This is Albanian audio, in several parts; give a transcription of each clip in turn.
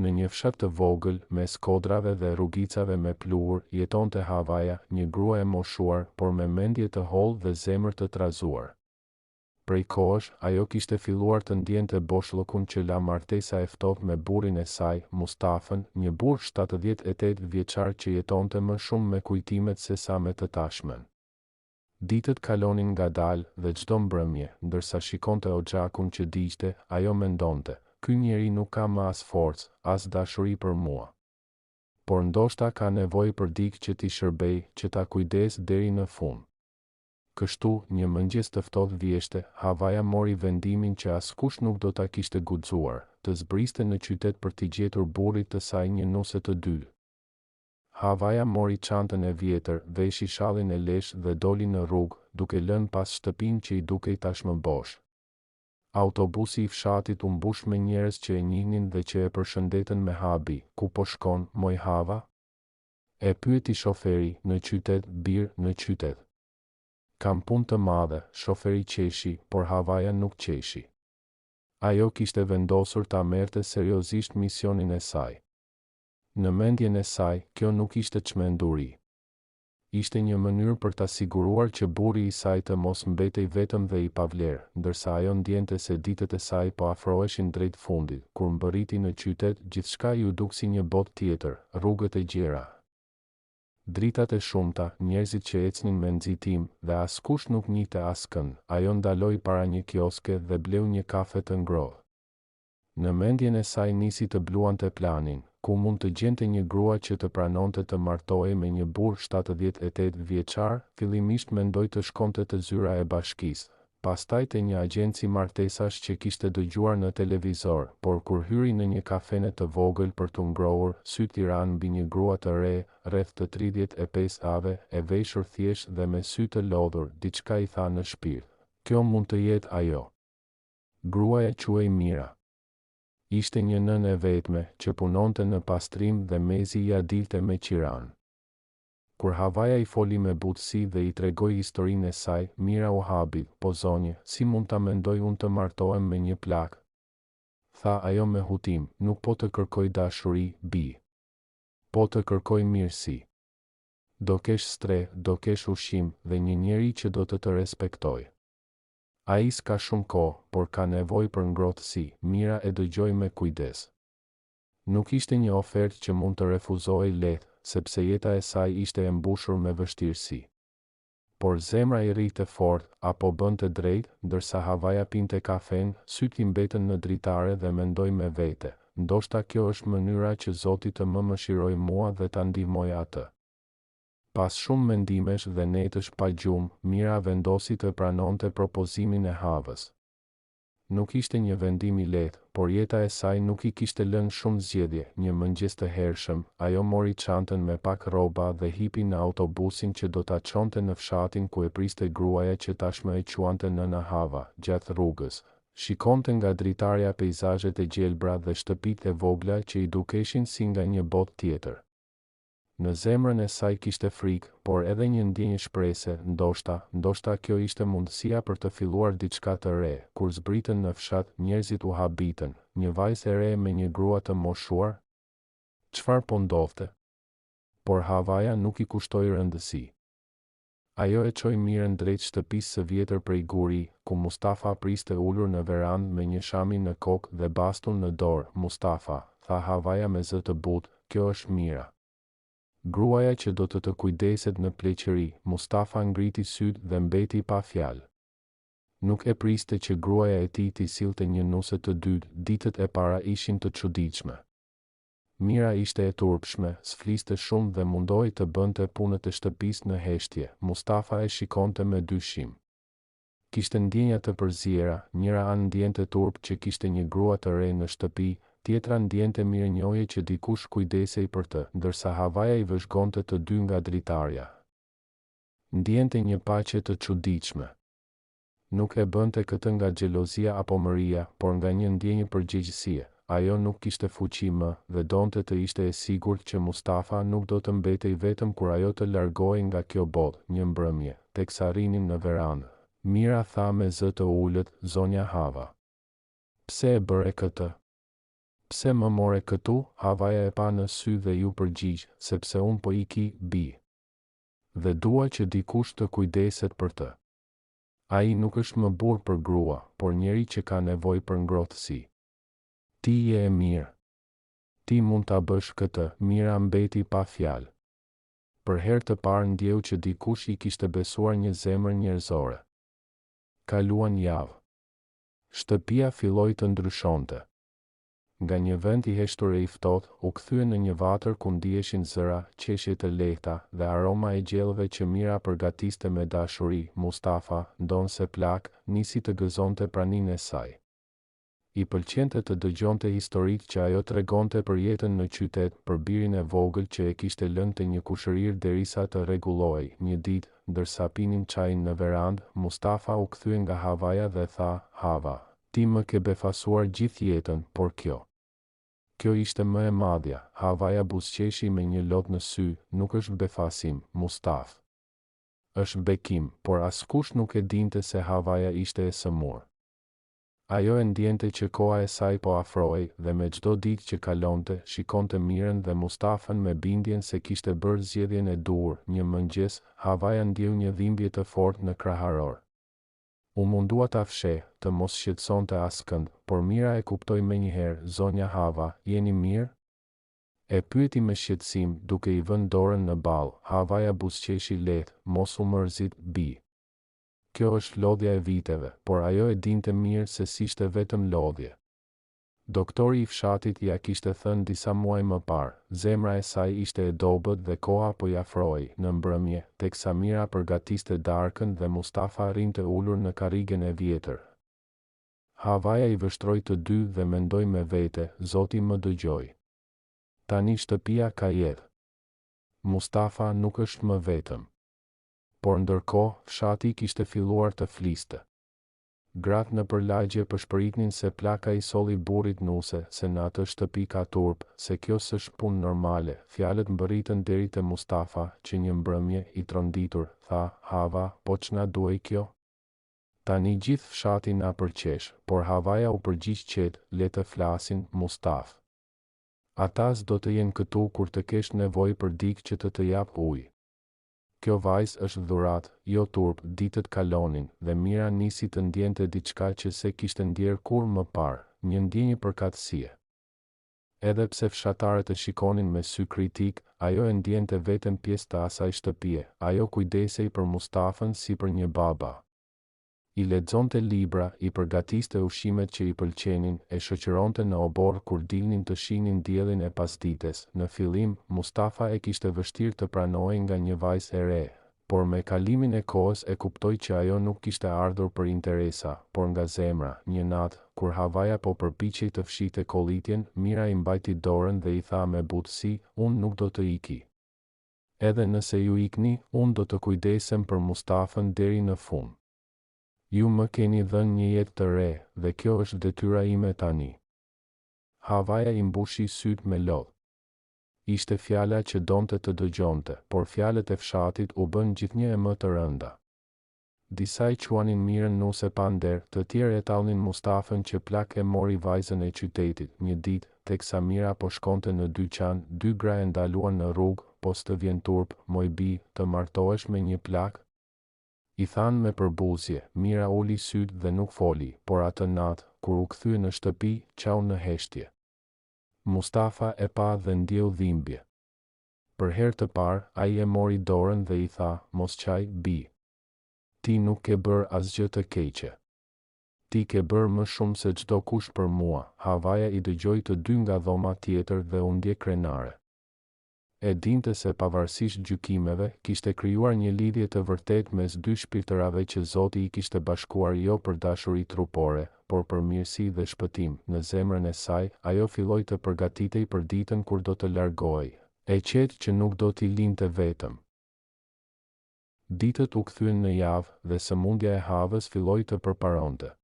Në një fshat të vogël, mes kodrave dhe rrugicave me pluhur, jetonte Havaja, një grua e moshuar, por me mendje të hollë dhe zemër të trazuar. Prej kohësh, ajo kishte filluar të ndjente boshllëkun që la martesa e ftohtë me burrin e saj, Mustafën, një burr 78 vjeçar që jetonte më shumë me kujtimet se sa me të tashmen. Ditët kalonin ngadalë dhe çdo mbrëmje, ndërsa shikonte Oxhakun që diqte, ajo mendonte: ky njeri nuk ka më as forcë, as dashuri për mua. Por ndoshta ka nevojë për dikë që t'i shërbej, që ta kujdes deri në fund. Kështu, një mëngjes të ftohtë vjeshte, Havaja mori vendimin që askush nuk do ta kishte guxuar, të zbriste në qytet për t'i gjetur burrit të saj një nuse të dy. Havaja mori çantën e vjetër, veshi shallin e lesh dhe doli në rrugë, duke lënë pas shtëpinë që i dukej tashmë bosh. Autobusi i fshatit u mbush me njerëz që e njihnin dhe që e përshëndetën me habi: ku po shkon, moj Hava? E pyeti shoferi: në qytet, birë, në qytet. Kam punë të madhe, shoferi qeshi, por Havaja nuk qeshi. Ajo kishte vendosur ta merrte seriozisht misionin e saj. Në mendjen e saj, kjo nuk ishte çmenduri. Ishte një mënyrë për ta siguruar që burri i saj të mos mbetej vetëm dhe i pavlerë, ndërsa ajo ndjente se ditët e saj po afroheshin drejt fundit. Kur mbërriti në qytet, gjithçka ju duk si një botë tjetër, rrugët e gjera, dritat e shumta, njerëzit që ecnin me nxitim, dhe askush nuk njihte askënd. Ajo ndaloi para një kioske dhe bleu një kafe të ngrohtë. Në mendjen e saj nisi të bluante planin: ku mund të gjente një grua që të pranonte të martohej me një burr 78 vjeçar. Fillimisht mendoi të shkonte te zyra e bashkisë, pastaj te një agjenci martesash që kishte dëgjuar në televizor, por kur hyri në një kafene të vogël për t'u ngrohur, syt i ranë mbi një grua të re, rreth të 35 ave, e veshur thjesht dhe me sy të lodhur. Diçka i tha në shpirt: kjo mund të jetë ajo. Gruaja quhej Mira. Ishte një nën e vetme, që punonte në pastrim dhe mezi ja dilte me qiran. Kur Havaja i foli me butësi dhe i tregoi historinë e saj, Mira u habi: po zonjë, si mund ta mendoj unë të martohem me një plak? Tha ajo me hutim: nuk po të kërkoj dashuri, bi. Po të kërkoj mirësi. Do kesh stre, do kesh ushqim dhe një njeri që do të respektoj. Ai s'ka shumë kohë, por ka nevojë për ngrohtësi. Mira e dëgjoi me kujdes. Nuk ishte një ofertë që mund të refuzohej lehtë, sepse jeta e saj ishte e mbushur me vështirësi. Por zemra i rrite fort, apo bënte drejt, ndërsa Havaja pinte kafen, syt i mbetën në dritare dhe mendoi me vete: ndoshta kjo është mënyra që Zoti të më mëshiroj mua dhe ta ndihmoj atë. Pas shumë mendimesh dhe netësh pa gjumë, Mira vendosi të pranonte propozimin e Havës. Nuk ishte një vendim i lehtë, por jeta e saj nuk i kishte lënë shumë zgjedhje. Një mëngjes të hershëm, ajo mori çantën me pak rroba dhe hipi në autobusin që do ta çonte në fshatin ku e priste gruaja që tashmë e quante nëna Hava. Gjatë rrugës, shikonte nga dritarja peizazhet e gjelbra dhe shtëpitë e vogla që i dukeshin si nga një botë tjetër. Në zemrën e saj kishte frikë, por edhe një ndjenjë shprese: ndoshta kjo ishte mundësia për të filluar diçka të re. Kur zbritën në fshat, njerëzit u habitën: një vajzë e re me një grua të moshuar? Çfarë po ndodhte? Por Havaja nuk i kushtoi rëndësi. Ajo e çoi Mirën drejt shtëpisë së vjetër prej guri, ku Mustafa priste ulur në verandë me një shami në kokë dhe bastun në dorë. Mustafa, tha Havaja me zë të butë, kjo është Mira. Gruaja që do të kujdeset në pleqëri. Mustafa ngriti sytë dhe mbeti pa fjalë. Nuk e priste që gruaja e tij t'i sillte një nuse të dytë. Ditët e para ishin të çuditshme. Mira ishte e turpshme, s'fliste shumë dhe mundohej të bënte punët e shtëpisë në heshtje. Mustafa e shikonte me dyshim. Kishte ndjenja të përziera, njëra anë ndjente turp që kishte një grua të re në shtëpi, tjetra ndjente mirënjohje që dikush kujdesej për të, ndërsa Havaja i vëzhgonte të dy nga dritarja. Ndjente një paqe të çuditshme. Nuk e bënte këtë nga xhelozia apo mëria, por nga një ndjenjë përgjegjësie. Ajo nuk kishte fuqi më dhe donte të ishte e sigurt që Mustafa nuk do të mbetej vetëm kur ajo të largohej nga kjo botë. Një mbrëmje, teksa rinin në verandë, Mira tha me zë të ulët: zonja Hava, pse e bëre këtë? Pse më more këtu? Havaja e pa në sy dhe ju përgjigj, sepse unë po iki, bi. Dhe dua që dikush të kujdeset për të. Ai nuk është më burr për grua, por njeri që ka nevojë për ngrohtësi. Ti je e mirë. Ti mund ta bësh këtë, Mira mbeti pa fjalë. Për herë të parë ndjeu që dikush i kishte besuar një zemër njerëzore. Kaluan javë. Shtëpia filloi të ndryshonte. Nga një vend i heshtur e i ftohtë, u kthye në një vatër ku ndiheshin zëra, qeshje të lehta dhe aroma e gjellëve që Mira përgatiste me dashuri. Mustafa, ndonse plak, nisi të gëzonte praninë e saj. I pëlqente të dëgjonte historitë që ajo tregonte për jetën në qytet, për birin e vogël që e kishte lënë te një kushërir derisa të rregullohej. Një ditë, ndërsa pinin çajin në verandë, Mustafa u kthye nga Havaja dhe tha, Hava, ti më ke befasuar gjithë jetën, por kjo ishte më e madhja. Havaja buzëqeshi me një lot në sy, nuk është befasim, Mustaf. Është bekim, por askush nuk e dinte se Havaja ishte e sëmurë. Ajo e ndjente që koha e saj po afrohej dhe me çdo ditë që kalonte, shikonte Mirën dhe Mustafën me bindjen se kishte bërë zgjedhjen e duhur. Një mëngjes, Havaja ndjeu një dhimbje të fortë në kraharor. U mundua ta fsheh, të mos shqetësonte askënd, por Mira e kuptoi menjëherë, zonja Hava, jeni mirë? E pyeti me shqetësim, duke i vënë dorën në ball. Havaja buzëqeshi lehtë, mos u mërzit, bi. Kjo është lodhja e viteve, por ajo e dinte mirë se s'ishte vetëm lodhje. Doktori i fshatit ja kishte thënë disa muaj më parë, zemra e saj ishte e dobët dhe koha po i afrohej. Në mbrëmje, teksa Mira përgatiste darkën dhe Mustafa rinte ulur në karrigen e vjetër. Havaja i vështroi të dy dhe mendoi me vete, Zoti më dëgjoi. Tani shtëpia ka jetë. Mustafa nuk është më vetëm. Por ndërkohë, fshati kishte filluar të fliste. Gratë në përlagje përshpëritnin se plaka i solli burrit nuse, se në atë shtëpi ka turp, se kjo s'është punë normale. Fjalët mbërritën deri te Mustafa, që një mbrëmje, i tronditur, tha, Hava, po ç'na duhej kjo? Tani gjithë fshati na përqesh, por Havaja u përgjigj qetë, le të flasin, Mustaf. Ata s'do të jenë këtu kur të kesh nevojë për dikë që të jap ujë. Kjo vajzë është dhurat, jo turp. Ditët kalonin dhe Mira nisi të ndjente diçka që se kishte ndjerë kur më parë, një ndjenjë përkatësie. Edhe pse fshatarët e shikonin me sy kritik, ajo e ndjente vetëm pjesë të asaj shtëpie. Ajo kujdesej për Mustafën si për një baba. I lexonte libra, i përgatiste ushqimet që i pëlqenin, e shoqëronte në obor kur dilnin të shihnin diellin e pasdites. Në fillim, Mustafa e kishte vështirë të pranojë nga një vajzë e re, por me kalimin e kohës e kuptoi që ajo nuk kishte ardhur për interesa, por nga zemra. Një natë, kur Havaja po përpiqej të fshihte kollitjen, Mira i mbajti dorën dhe i tha me butësi, unë nuk do të iki. Edhe nëse ju ikni, unë do të kujdesem për Mustafën deri në fund. Ju më keni dhënë një jetë të re, dhe kjo është detyra ime tani. Havaja i mbushi syt me lodh. Ishte fjala që donte të dëgjonte, por fjalët e fshatit u bën gjithnjë e më të rënda. Disa i quanin Mirën nuse pa nder, të tjerë e tallnin Mustafën që plak e mori vajzën e qytetit. Një ditë, teksa Mira po shkonte në dyqan, dy gra e ndaluan në rrugë, po s'të vjen turp, moj bi, të martohesh me një plak? I than me përbuzje. Mira uli syt dhe nuk foli, por atë natë, kur u kthye në shtëpi, qau në heshtje. Mustafa e pa dhe ndjeu dhimbje. Për herë të parë, ai e mori dorën dhe i tha, mos qaj, bi. Ti nuk ke bërë asgjë të keqe. Ti ke bërë më shumë se çdo kush për mua. Havaja i dëgjoi të dy nga dhoma tjetër dhe u ndje krenare. E dinte se pavarësisht gjykimeve, kishte krijuar një lidhje të vërtet mes dy shpirtërave që Zoti i kishte bashkuar jo për dashuri trupore, por për mirësi dhe shpëtim. Në zemrën e saj, ajo filloi të përgatitej për ditën kur do të largohej, e qetë që nuk do t'i linte vetëm. Ditët u kthyen në javë dhe sëmundja e Havës filloi të përparonte.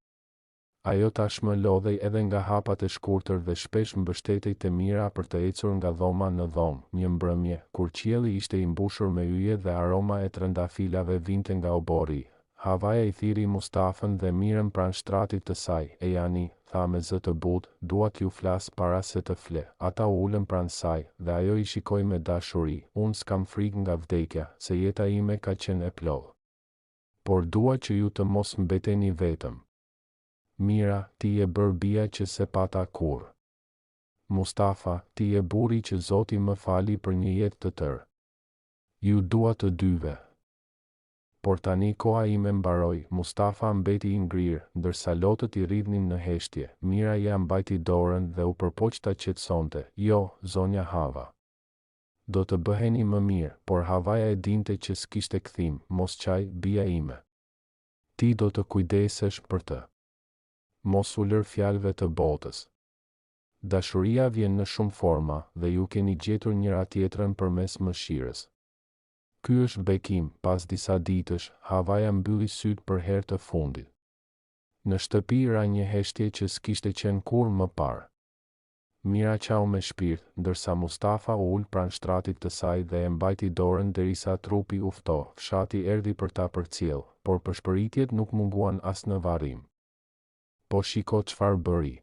Ajo tashmë lodhej edhe nga hapat e shkurtër dhe shpesh mbështetej te Mira për të ecur nga dhoma në dhomë. Një mbrëmje, kur qielli ishte i mbushur me yje dhe aroma e trëndafilave vinte nga obori, Havaja i thiri Mustafën dhe Mirën pranë shtratit të saj. E jani, tha me zë të butë, dua t'ju flas para se të fle. Ata u ulën pranë saj, dhe ajo i shikoi me dashuri. Unë s'kam frikë nga vdekja, se jeta ime ka qenë e plotë. Por dua që ju të mos mbeteni vetëm. Mira, ti je bërë bia që se pata kur. Mustafa, ti je burri që Zoti më fali për një jetë të tërë. Ju dua të dyve. Por tani koha ime mbaroi, Mustafa mbeti i ngrirë, ndërsa lotët i rridhnin në heshtje. Mira ja mbajti dorën dhe u përpoq ta qetësonte. Jo, zonja Hava. Do të bëheni më mirë, por Havaja e dinte që s'kishte kthim. Mos qaj, bia ime. Ti do të kujdesesh për të. Mos u lër fjalëve të botës. Dashuria vjen në shumë forma dhe ju keni gjetur njëra tjetrën përmes mëshirës. Ky është bekim. Pas disa ditësh, Havaja mbylli sytë për herë të fundit. Në shtëpi ra një heshtje që s'kishte qenë kur më parë. Mira qau me shpirt, ndërsa Mustafa u ul pranë shtratit të saj dhe e mbajti dorën derisa trupi u fto. Fshati erdhi për ta përcjell, por përshpëritjet nuk munguan as në varrim. Po shiko çfarë bëri.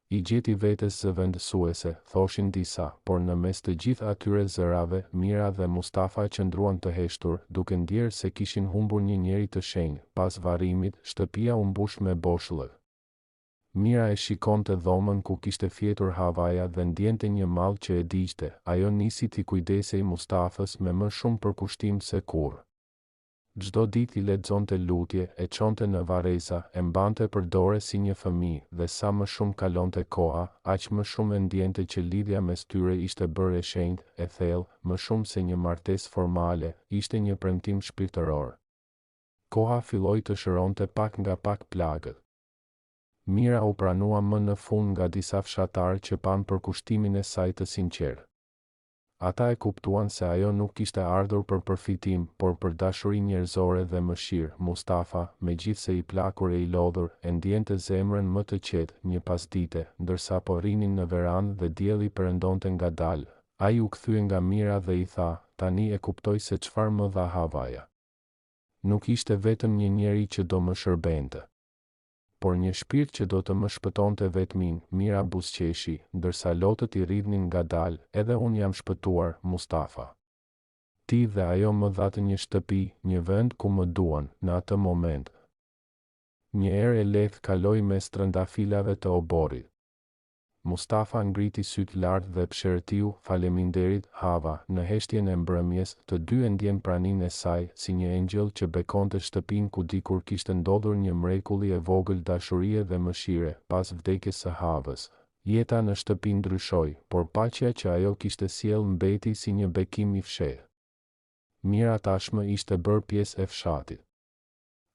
I gjeti vetes zëvendësuese, thoshin disa, por në mes të gjithë atyre zërave, Mira dhe Mustafa qëndruan të heshtur, duke ndjerë se kishin humbur një njeri të shenjtë. Pas varrimit, shtëpia u mbush me boshllëk. Mira e shikonte dhomën ku kishte fjetur Havaja dhe ndjente një mall që e diqte. Ajo nisi t'i kujdesej Mustafës me më shumë përkushtim se kurrë. Çdo ditë i lexonte lutje, e çonte në varreza, e mbante për dore si një fëmijë, dhe sa më shumë kalonte koha, aq më shumë e ndjente që lidhja mes tyre ishte bërë e shenjtë, e thellë, më shumë se një martesë formale, ishte një premtim shpirtëror. Koha filloi të shëronte pak nga pak plagët. Mira u pranua më në fund nga disa fshatarë që pan përkushtimin e saj të sinqertë. Ata e kuptuan se ajo nuk kishte ardhur për përfitim, por për dashuri njerëzore dhe mëshirë. Mustafa, megjithse i plakur e i lodhur, e ndjente zemrën më të qetë. Një pasdite, ndërsa po rrinin në verandë dhe dielli perëndonte ngadalë, ai u kthye nga Mira dhe i tha, tani e kuptoj se çfarë më dha Havaja. Nuk ishte vetëm një njeri që do më shërbente, por një shpirt që do të më shpëtonte vetmin. Mira buzëqeshi, ndërsa lotët i rridhnin ngadalë. Edhe unë jam shpëtuar, Mustafa. Ti dhe ajo më dhatë një shtëpi, një vend ku më duan. Në atë moment, një erë e lehtë kaloi mes trëndafilave të oborrit. Mustafa ngriti syt lart dhe pshërtiu, faleminderit, Hava. Në heshtjen e mbrëmjes, të dy e ndjen praninë e saj, si një engjëll që bekonte shtëpinë ku dikur kishte ndodhur një mrekulli e vogël dashurie dhe mëshire. Pas vdekjes së Havës, jeta në shtëpi ndryshoi, por paqja që ajo kishte sjell mbeti si një bekim i fshehtë. Mira tashmë ishte bërë pjesë e fshatit.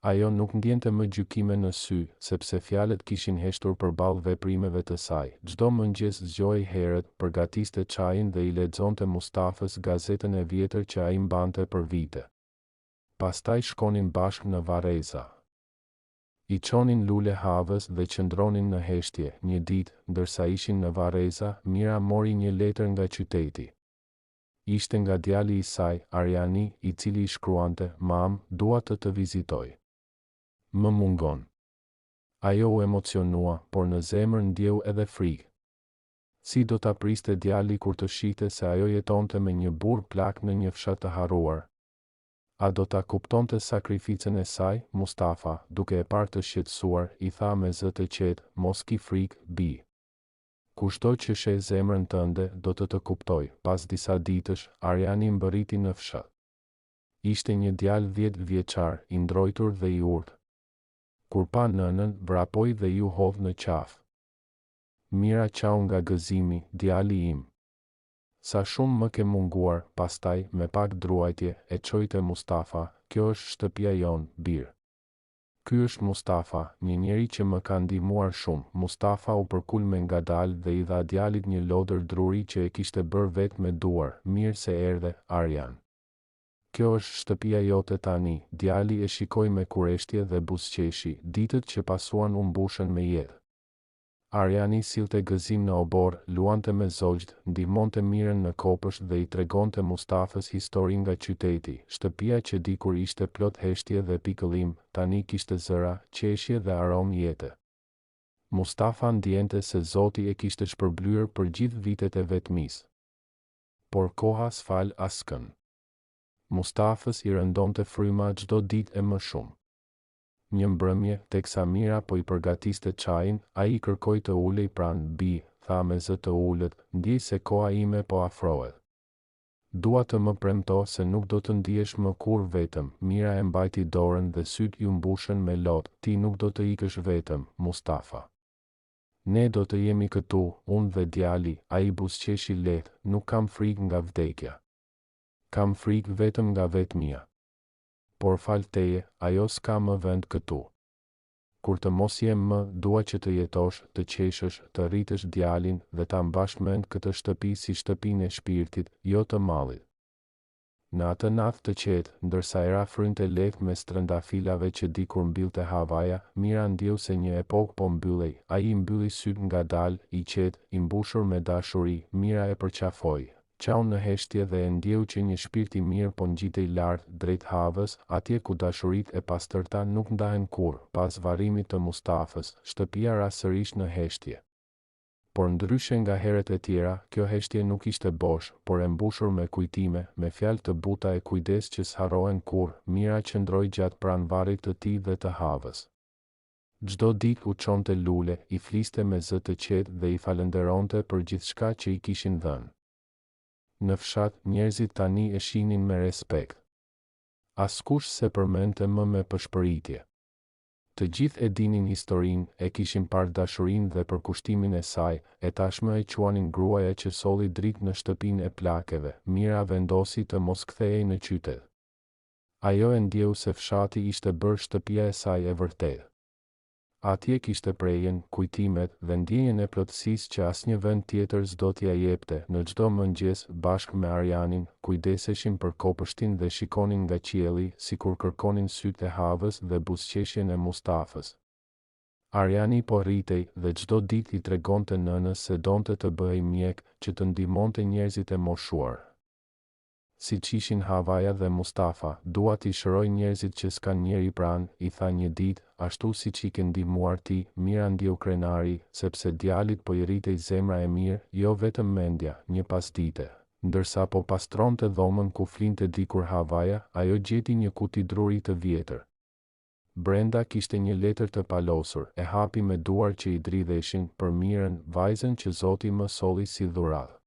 Ajo nuk ndjente më gjykime në sy, sepse fjalët kishin heshtur përballë veprimeve të saj. Çdo mëngjes zgjohej herët, përgatiste çajin dhe i lexonte Mustafës gazetën e vjetër që ai mbante për vite. Pastaj shkonin bashkë në varreza. I çonin lule Havës dhe qëndronin në heshtje. Një ditë, ndërsa ishin në varreza, Mira mori një letër nga qyteti. Ishte nga djali i saj, Arjani, i cili i shkruante, mam, dua të vizitoj. Më mungon. Ajo u emocionua, por në zemër ndjeu edhe frikë. Si do ta priste djali kur të shihte se ajo jetonte me një burr plak në një fshat të harruar? A do ta kuptonte sakrificën e saj? Mustafa, duke e parë të shqetësuar, i tha me zë të qetë, mos ki frikë, bi. Kushto që sheh zemrën tënde, do të kuptoj. Pas disa ditësh, Arjani mbërriti në fshat. Ishte një djalë 10 vjeçar, i ndrojtur dhe i urtë. Kur pa nënën, vrapoi dhe ju hodh në qafë. Mira qau nga gëzimi, djali im. Sa shumë më ke munguar. Pastaj, me pak druajtje, e çoi te Mustafa, kjo është shtëpia jon, bir. Ky është Mustafa, një njeri që më ka ndihmuar shumë. Mustafa u përkul me ngadalë dhe i dha djalit një lodër druri që e kishte bërë vetë me duar. Mirë se erdhe, Arjan. Kjo është shtëpia jote tani. Djali e shikoi me kureshtje dhe buzëqeshi. Ditët që pasuan u mbushën me jetë. Arjani sillte gëzim në obor, luante me zogjt, ndihmonte Mirën në kopësht dhe i tregonte Mustafës histori nga qyteti. Shtëpia që dikur ishte plot heshtje dhe pikëllim, tani kishte zëra, qeshje dhe aromë jete. Mustafa ndjente se Zoti e kishte shpërblyer për gjithë vitet e vetmisë. Por koha s'fal askën. Mustafës i rëndonte fryma çdo ditë e më shumë. Një mbrëmje, teksa Mira po i përgatiste çajin, ai kërkoi të ulej pranë bi, tha me zë të ulët, ndjej se koha ime po afrohet. Dua të më premto se nuk do të ndihesh më kur vetëm. Mira e mbajti dorën dhe syt ju mbushën me lot, ti nuk do të ikësh vetëm, Mustafa. Ne do të jemi këtu, unë dhe djali, ai buzëqeshi lehtë, nuk kam frikë nga vdekja. Kam frikë vetëm nga vetmia. Por fal teje, ajo s'ka më vend këtu. Kur të mos jem më, dua që të jetosh, të qeshësh, të rritësh djalin dhe ta mbash mend këtë shtëpi si shtëpinë e shpirtit, jo të mallit. Në atë natë të qetë, ndërsa era frynte lehtë mes trëndafilave që dikur mbyllte havaja, Mira ndjeu se një epokë po mbyllej. Ai i mbylli syt ngadalë, i qetë, i mbushur me dashuri. Mira e përqafoi. Qau në heshtje dhe e ndjeu që një shpirt i mirë po ngjitej lart drejt havës, atje ku dashuritë e pastërta nuk ndahen kurrë. Pas varrimit të Mustafës, shtëpia ra sërish në heshtje. Por ndryshe nga herët e tjera, kjo heshtje nuk ishte bosh, por e mbushur me kujtime, me fjalë të buta e kujdes që s'harrohen kurrë. Mira qëndroi gjatë pranë varrit të tij dhe të havës. Çdo ditë u çonte lule, i fliste me zë të qetë dhe i falënderonte për gjithçka që i kishin dhënë. Në fshat, njerëzit tani e shihnin me respekt. Askush se përmendte më me pëshpëritje. Të gjithë e dinin historinë, e kishin parë dashurinë dhe përkushtimin e saj, e tashmë e quanin gruaja që solli dritë në shtëpinë e plakeve. Mira vendosi të mos kthehej në qytet. Ajo e ndjeu se fshati ishte bërë shtëpia e saj e vërtetë. Atje kishte prejen, kujtimet dhe ndjenjen e plotësisë që asnjë vend tjetër s'do t'ia jepte. Në çdo mëngjes, bashkë me Arjanin, kujdeseshin për kopështin dhe shikonin nga qielli, sikur kërkonin sytë e havës dhe buzëqeshjen e Mustafës. Arjani po rritej dhe çdo ditë i tregonte nënës se donte të bëhej mjek, që të ndihmonte njerëzit e moshuar. Siç ishin Havaja dhe Mustafa, dua t'i shëroj njerëzit që s'kan njeri pranë, i tha një ditë, ashtu siç i ke ndihmuar ti. Mira ndjeu krenari, sepse djalit po i rritej zemra e mirë, jo vetëm mendja. Një pasdite, ndërsa po pastronte dhomën ku flinte dikur Havaja, ajo gjeti një kuti druri të vjetër. Brenda kishte një letër të palosur, e hapi me duar që i dridheshin, për Mirën, vajzën që Zoti më solli si dhuratë.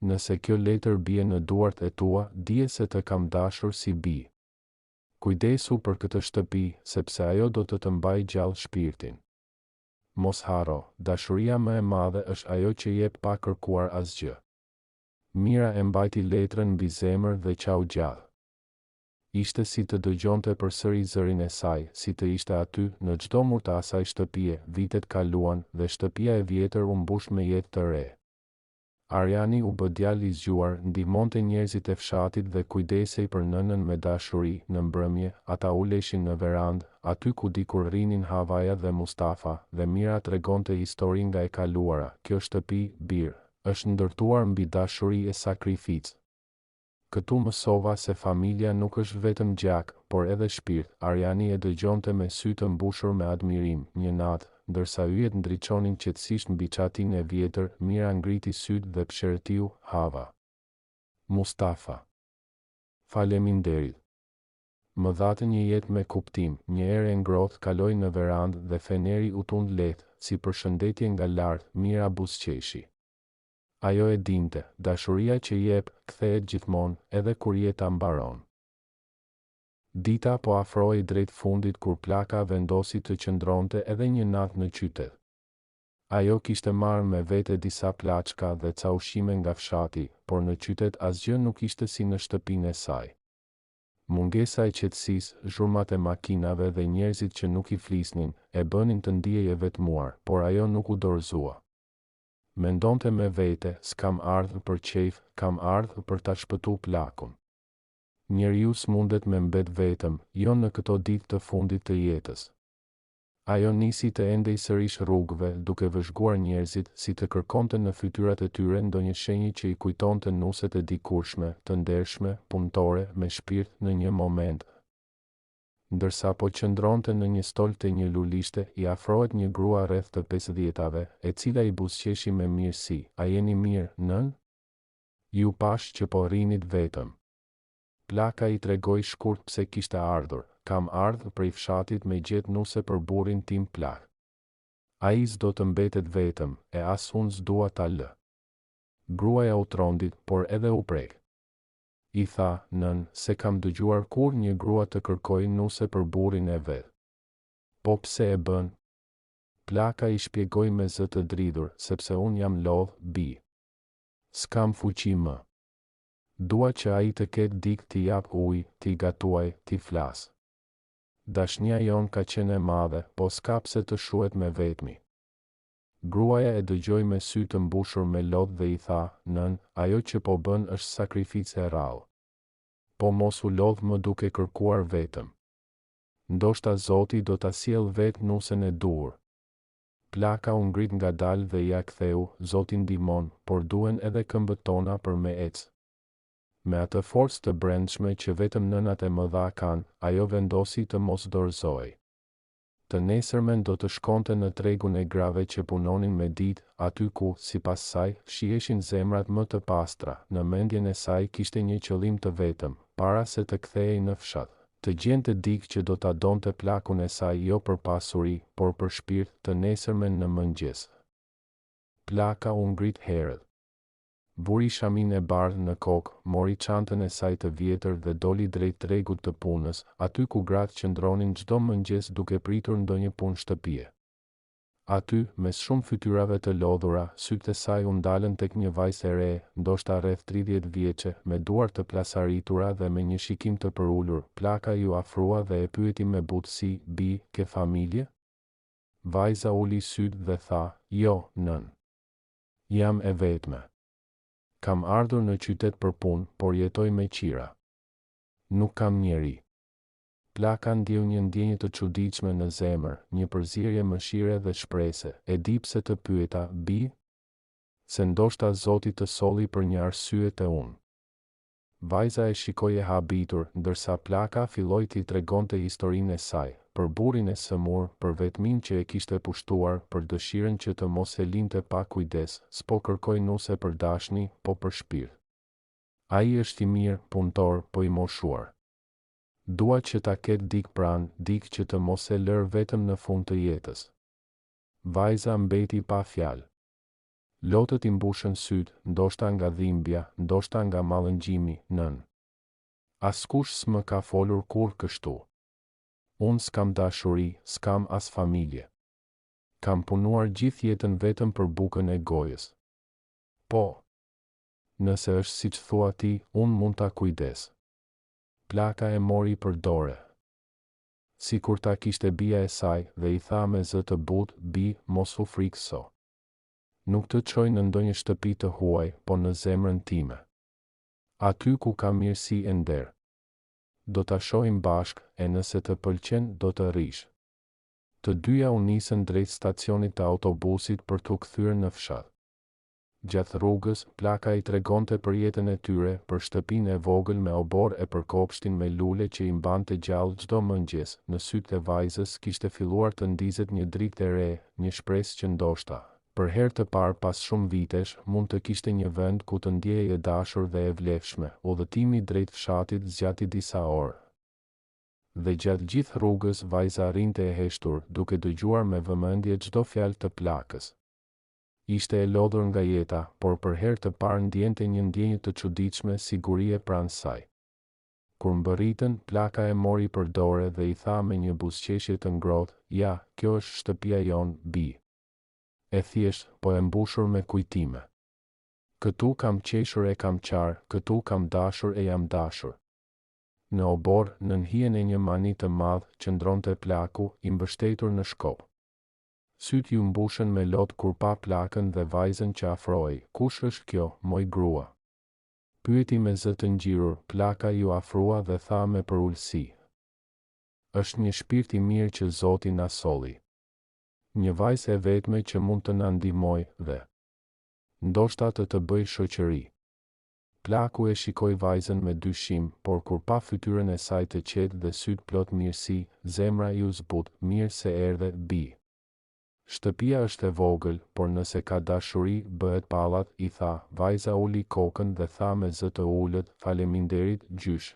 Nëse kjo letër bie në duart e tua, dije se të kam dashur si bi. Kujdesu për këtë shtëpi, sepse ajo do të të mbajë gjallë shpirtin. Mos harro, dashuria më e madhe është ajo që jep pa kërkuar asgjë. Mira e mbajti letrën mbi zemër dhe qau gjallë. Ishte si të dëgjonte përsëri zërin e saj, si të ishte aty, në çdo mur të asaj shtëpie. Vitet kaluan dhe shtëpia e vjetër u mbush me jetë të re. Arjani u bë djalë i zgjuar, ndihmonte njerëzit e fshatit dhe kujdesej për nënën me dashuri. Në mbrëmje, ata uleshin në verandë, aty ku dikur rrinin Havaja dhe Mustafa, dhe Mira tregonte histori nga e kaluara. Kjo shtëpi, birë, është ndërtuar mbi dashuri e sakrificë. Këtu mësova se familja nuk është vetëm gjak, por edhe shpirt. Arjani e dëgjonte me sy të mbushur me admirim. Një natë, ndërsa yjet ndriçonin qetësisht mbi çatin e vjetër, Mira ngriti sytë dhe pëshërtiu, Hava. Mustafa. Faleminderit. Më dhatë një jetë me kuptim. Një erë e ngrohtë kaloi në verandë dhe feneri u tund lehtë, si përshëndetje nga lart. Mira buzëqeshi. Ajo e dinte, dashuria që jep, kthehet gjithmonë, edhe kur jeta mbaron. Dita po afrohej drejt fundit kur plaka vendosi të qëndronte edhe një natë në qytet. Ajo kishte marrë me vete disa plaçka dhe ca ushqime nga fshati, por në qytet asgjë nuk ishte si në shtëpinë e saj. Mungesa e qetësisë, zhurmat e makinave dhe njerëzit që nuk i flisnin, e bënin të ndihej e vetmuar, por ajo nuk u dorëzua. Mendonte me vete, s'kam ardhur për qejf, kam ardhur për ta shpëtuar plakun. Njeriu s'mundet me mbet vetëm, jo në këto ditë të fundit të jetës. Ajo nisi të endej sërish rrugëve, duke vëzhguar njerëzit, si të kërkonte në fytyrat e tyre ndonjë shenjë që i kujtonte nuset e dikurshme, të ndershme, punëtore, me shpirt në një moment. Ndërsa po qëndronte në një stol të një lulishte, i afrohet një grua rreth të 50-tave, e cila i buzëqeshi me mirësi. A jeni mirë, nën? Ju pash që po rrinit vetëm. Plaka i tregoi shkurt pse kishte ardhur. Kam ardhur prej fshatit me gjetë nuse për burrin tim plak. Ai s'do të mbetet vetëm, e as unë s'dua ta lë. Gruaja u trondit, por edhe u prek. I tha, nën, se kam dëgjuar kur një grua të kërkoj nuse për burrin e vet. Po pse e bën? Plaka i shpjegoi me zë të dridhur, sepse unë jam lodh, bi. S'kam fuqi më. Dua që ai të ketë dikë t'i jap ujë, t'i gatuaj, t'i flas. Dashnia jon ka qenë e madhe, po s'ka pse të shuhet me vetmi. Gruaja e dëgjoi me sy të mbushur me lodh dhe i tha, nën, ajo që po bën është sakrificë e rrallë. Po mos u lodh më duke kërkuar vetëm. Ndoshta Zoti do ta sjellë vetë nusen e duhur. Plaka u ngrit ngadalë dhe ja ktheu, Zoti ndihmon, por duhen edhe këmbët tona për me ecë. Me atë forcë të brendshme që vetëm nënat e mëdha kanë, ajo vendosi të mos dorëzohej. Të nesërmen do të shkonte në tregun e grave që punonin me ditë, aty ku, sipas saj, shiheshin zemrat më të pastra. Në mendjen e saj kishte një qëllim të vetëm, para se të kthehej në fshat. Të gjente dikë që do ta donte plakun e saj jo për pasuri, por për shpirt. Të nesërmen në mëngjes. Plaka u ngrit herët. Vuri shamin e bardhë në kokë, mori çantën e saj të vjetër dhe doli drejt tregut të punës, aty ku gratë qëndronin çdo mëngjes duke pritur ndonjë punë shtëpie. Aty, mes shumë fytyrave të lodhura, sytë e saj u ndalën tek një vajzë e re, ndoshta rreth 30 vjeçe, me duar të plasaritura dhe me një shikim të përulur. Plaka ju afrua dhe e pyeti me butësi, bi, ke familje? Vajza uli sytë dhe tha, jo, nën. Jam e vetme. Kam ardhur në qytet për punë, por jetoj me qira. Nuk kam njeri. Plaka ndjeu një ndjenjë të çuditshme në zemër, një përzierje mëshire dhe shprese. E di pse të pyeta, bi? Se ndoshta Zoti të solli për një arsye të unë. Vajza e shikoi e habitur, ndërsa Plaka filloi t'i tregonte historinë e saj, për burrin e sëmur, për vetmin që e kishte pushtuar, për dëshirën që të mos e linte pa kujdes, s'po kërkoi nuse për dashni, po për shpirt. Ai është i mirë, punëtor, po i moshuar. Dua që ta ketë dikë pranë, dikë që të mos e lër vetëm në fund të jetës. Vajza mbeti pa fjalë. Lotët i mbushën sytë, ndoshta nga dhimbja, ndoshta nga mallëngjimi, nën. Askush s'më ka folur kur kështu. Unë s'kam dashuri, s'kam as familje. Kam punuar gjithë jetën vetëm për bukën e gojës. Po. Nëse është siç thua ti, unë mund ta kujdes. Plaka e mori për dore. Sikur ta kishte bija e saj dhe i tha me zë të butë, bi, mos u frikëso. Nuk të çoj në ndonjë shtëpi të huaj, po në zemrën time. Aty ku ka mirësi e nder. Do ta shohim bashk, e nëse të pëlqen, do të rish. Të dyja u nisën drejt stacionit të autobusit për t'u kthyer në fshat. Gjatë rrugës, Plaka i tregonte për jetën e tyre, për shtëpinë e vogël me obor e për kopshtin me lule që i mbante gjallë çdo mëngjes. Në sytë e vajzës kishte filluar të ndizet një dritë e re, një shpresë që ndoshta, për herë të parë pas shumë vitesh, mund të kishte një vend ku të ndjehej e dashur dhe e vlefshme. Udhëtimi drejt fshatit zgjati disa orë. Dhe gjatë gjithë rrugës vajza rrinte e heshtur, duke dëgjuar me vëmendje çdo fjalë të Plakës. Ishte e lodhur nga jeta, por për herë të parë ndjente një ndjenjë të çuditshme sigurie pranë saj. Kur mbërritën, Plaka e mori për dorë dhe i tha me një buzëqeshje të ngrohtë, ja, kjo është shtëpia jon, bi. E thjesht, po e mbushur me kujtime. Këtu kam qeshur e kam qarë, këtu kam dashur e jam dashur. Në obor, nën hijen e një mani të madh, qëndronte Plaku, i mbështetur në shkop. Syt ju mbushën me lot kur pa Plakën dhe vajzën që afrohej. Kush është kjo, moj grua? Pyeti me zë të ngjirur. Plaka ju afrua dhe tha me përulësi. Është një shpirt i mirë që Zoti na solli. Një vajzë e vetme që mund të na ndihmojë dhe ndoshta të bëj shoqëri. Plaku e shikoi vajzën me dyshim, por kur pa fytyrën e saj të qetë dhe syt plot mirësi, zemra i u zbut, mirë se erdhe, bi. Shtëpia është e vogël, por nëse ka dashuri, bëhet pallat, i tha. Vajza uli kokën dhe tha me zë të ulët, faleminderit, gjysh.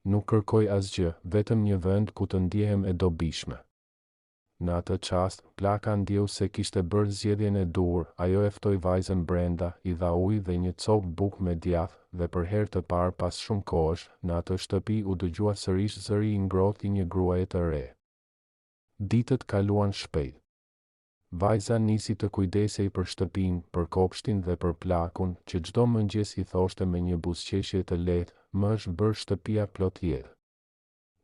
Nuk kërkoj asgjë, vetëm një vend ku të ndjehem e dobishme. Në atë çast, Plaka ndjeu se kishte bërë zgjedhjen e duhur, ajo e ftoi vajzën brenda, i dha ujë dhe një copë bukë me djath, dhe për herë të parë pas shumë kohësh, në atë shtëpi u dëgjua sërish zëri i ngrohtë i një gruaje të re. Ditët kaluan shpejt. Vajza nisi të kujdesej për shtëpinë, për kopshtin dhe për Plakun, që çdo mëngjes i thoshte me një buzëqeshje të lehtë, më është bërë shtëpia plot jetë.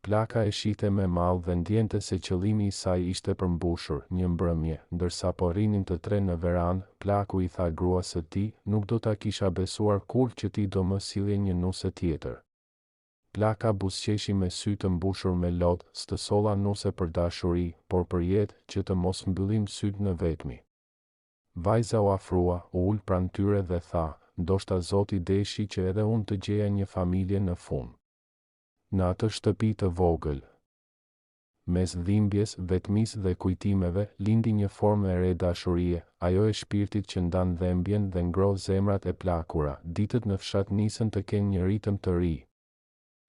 Plaka e shite me mall dhe ndjente se qëllimi i saj ishte përmbushur. Një mbrëmje, ndërsa po rrinin të tre në verandë, Plaku i tha gruas së tij, nuk do ta kisha besuar kurrë që ti do më sillje një nuse tjetër. Plaka buzëqeshi me sy të mbushur me lot, s'të solla nuse për dashuri, por për jetë, që të mos mbyllim syt në vetmi. Vajza u afrua, u ul pranë tyre dhe tha, ndoshta Zoti deshi që edhe unë të gjeja një familje në fund. Në atë shtëpi të vogël, mes dhimbjes, vetmisë dhe kujtimeve, lindi një formë e re dashurie, ajo e shpirtit që ndan dhembjen dhe ngroh zemrat e plakura. Ditët në fshat nisën të kenë një ritëm të ri.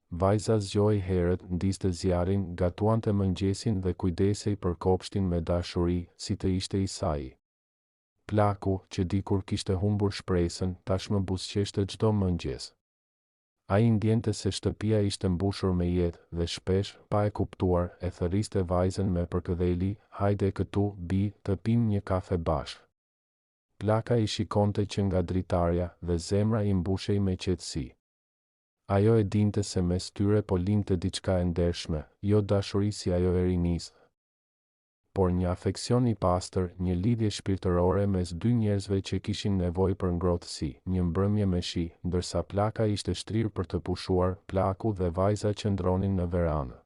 Vajza zgjoi herët, ndiste zjarrin, gatuante mëngjesin dhe kujdesej për kopshtin me dashuri, si të ishte i saj. Plaku, që dikur kishte humbur shpresën, tashmë buzëqeshte çdo mëngjes. Ai ndjente se shtëpia ishte mbushur me jetë dhe shpesh, pa e kuptuar, e thërriste vajzën me përkëdheli, hajde këtu, bi, të pim një kafe bashkë. Plaka i shikonte që nga dritarja dhe zemra i mbushej me qetësi. Ajo e dinte se mes tyre po lindte diçka e ndershme, jo dashuri si ajo e rinisë, por një afeksion i pastër, një lidhje shpirtërore mes dy njerëzve që kishin nevojë për ngrohtësi. Një mbrëmje me shi, ndërsa Plaka ishte shtrirë për të pushuar, Plaku dhe vajza qëndronin në verandë.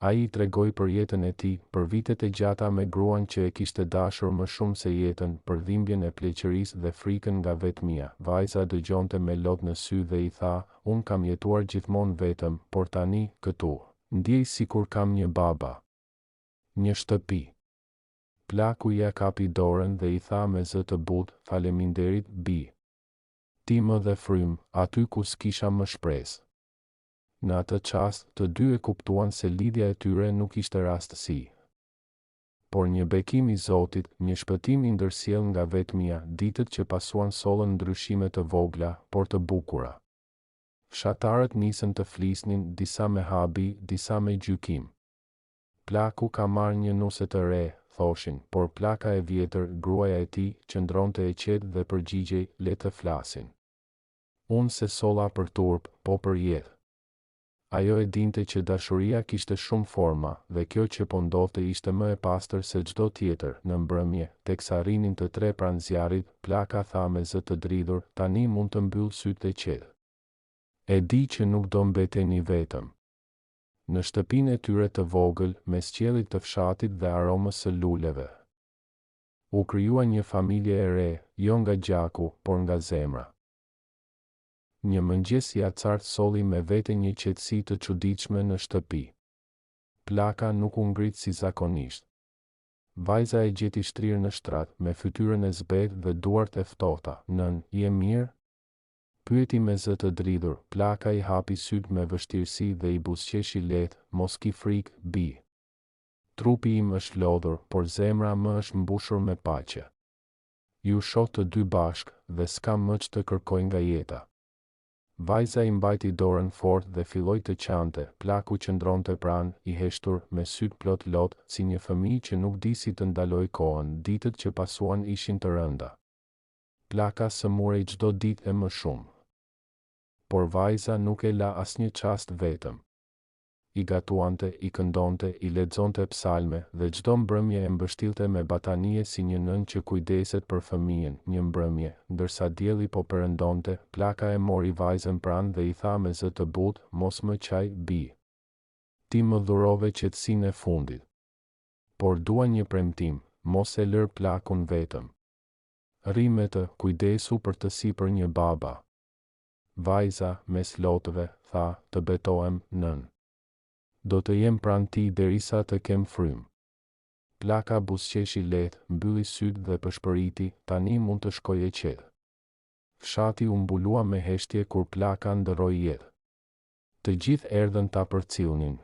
Ai i tregoi për jetën e tij, për vitet e gjata me gruan që e kishte dashur më shumë se jetën, për dhimbjen e pleqërisë dhe frikën nga vetmia. Vajza dëgjonte me lot në sy dhe i tha, unë kam jetuar gjithmonë vetëm, por tani, këtu, ndjej sikur kam një baba. Një shtëpi. Plaku ja kapi dorën dhe i tha me zë të butë, faleminderit, bi. Ti më dhe frym, aty ku s'kisha më shpresë. Në atë çast, të dy e kuptuan se lidhja e tyre nuk ishte rastësi. Por një bekim i Zotit, një shpëtim i ndërsjell nga vetmia, ditët që pasuan sollën ndryshime të vogla, por të bukura. Fshatarët nisën të flisnin, disa me habi, disa me gjykim. Plaku ka marrë një nuse të re, thoshin, por Plaka e vjetër, gruaja e tij, qëndronte e qetë dhe përgjigjej, le të flasin. Unë se solla për turp, po për jetë. Ajo e dinte që dashuria kishte shumë forma, dhe kjo që po ndodhte ishte më e pastër se çdo tjetër. Në mbrëmje, teksa rrinin të tre pranë zjarrit, Plaka tha me zë të dridhur, tani mund të mbyll sytë e qetë. E di që nuk do mbeteni vetëm. Në shtëpinë e tyre të vogël, mes qiellit të fshatit dhe aromës së luleve, u krijua një familje e re, jo nga gjaku, por nga zemra. Një mëngjes i acartë solli me vete një qetësi të çuditshme në shtëpi. Plaka nuk u ngrit si zakonisht. Vajza e gjeti shtrirë në shtrat, me fytyrën e zbet dhe duart e ftohta. Nën, je mirë? Pyeti me zë të dridhur. Plaka i hapi syt me vështirësi dhe i buzëqeshi lehtë, mos ki frikë, bi. Trupi im është lodhur, por zemra më është mbushur me paqe. Ju shoh të dy bashk, dhe s'kam më që të kërkoj nga jeta. Vajza i mbajti dorën fort dhe filloi të qante. Plaku qëndronte pranë, i heshtur, me syt plot lot, si një fëmijë që nuk di si të ndaloj kohën. Ditët që pasuan ishin të rënda. Plaka sëmurej çdo ditë e më shumë. Por vajza nuk e la asnjë çast vetëm. I gatuante, i këndonte, i lexonte psalme dhe çdo mbrëmje e mbështillte me batanie si një nën që kujdeset për fëmijën. Një mbrëmje, ndërsa dielli po perëndonte, Plaka e mori vajzën pranë dhe i tha me zë të butë, mos më qaj, bi. Ti më dhurove qetësinë e fundit. Por dua një premtim, mos e lër Plakun vetëm. Rri me të, kujdesu për të si për një baba. Vajza, mes lotëve, tha, të betohem, nën. Do të jem pranë ti derisa të kem frymë. Plaka buzëqeshi lehtë, mbylli sytë dhe përshpëriti, tani mund të shkojë qetë. Fshati u mbulua me heshtje kur Plaka ndërroi jetë. Të gjithë erdhën ta përcjellnin.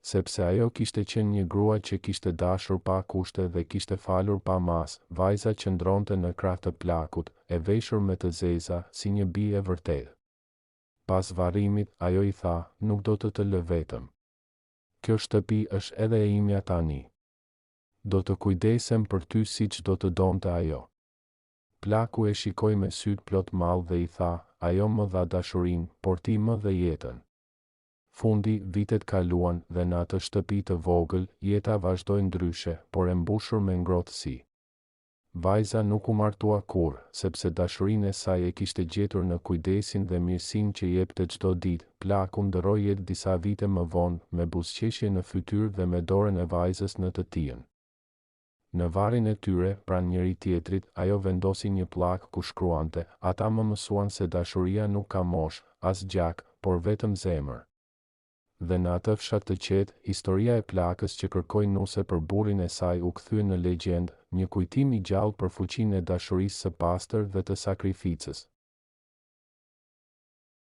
Sepse ajo kishte qenë një grua që kishte dashur pa kushte dhe kishte falur pa mas, vajza qëndronte në krah të Plakut, e veshur me të zeza, si një bie e vërtetë. Pas varrimit, ajo i tha, nuk do të lë vetëm. Kjo shtëpi është edhe e imja tani. Do të kujdesem për ty siç do të donte ajo. Plaku e shikoi me sytë plot mall dhe i tha, ajo më dha dashurinë, por ti më dhe jetën. Fundi, vitet kaluan dhe në atë shtëpi të vogël, jeta vazhdoi ndryshe, por e mbushur me ngrohtësi. Vajza nuk u martua kurrë, sepse dashurinë e saj e kishte gjetur në kujdesin dhe mirësinë që jepte çdo ditë. Plaku ndërroi jetë disa vite më vonë, me buzëqeshje në fytyrë dhe me dorën e vajzës në të tijën. Në varrin e tyre, pranë njëri tjetrit, ajo vendosi një pllak ku shkruante, ata më mësuan se dashuria nuk ka moshë, as gjak, por vetëm zemër. Dhe në atë fshat të qetë, historia e Plakës që kërkoi nuse për burrin e saj u kthye në legjendë, një kujtim i gjallë për fuqinë e dashurisë së pastër dhe të sakrificës.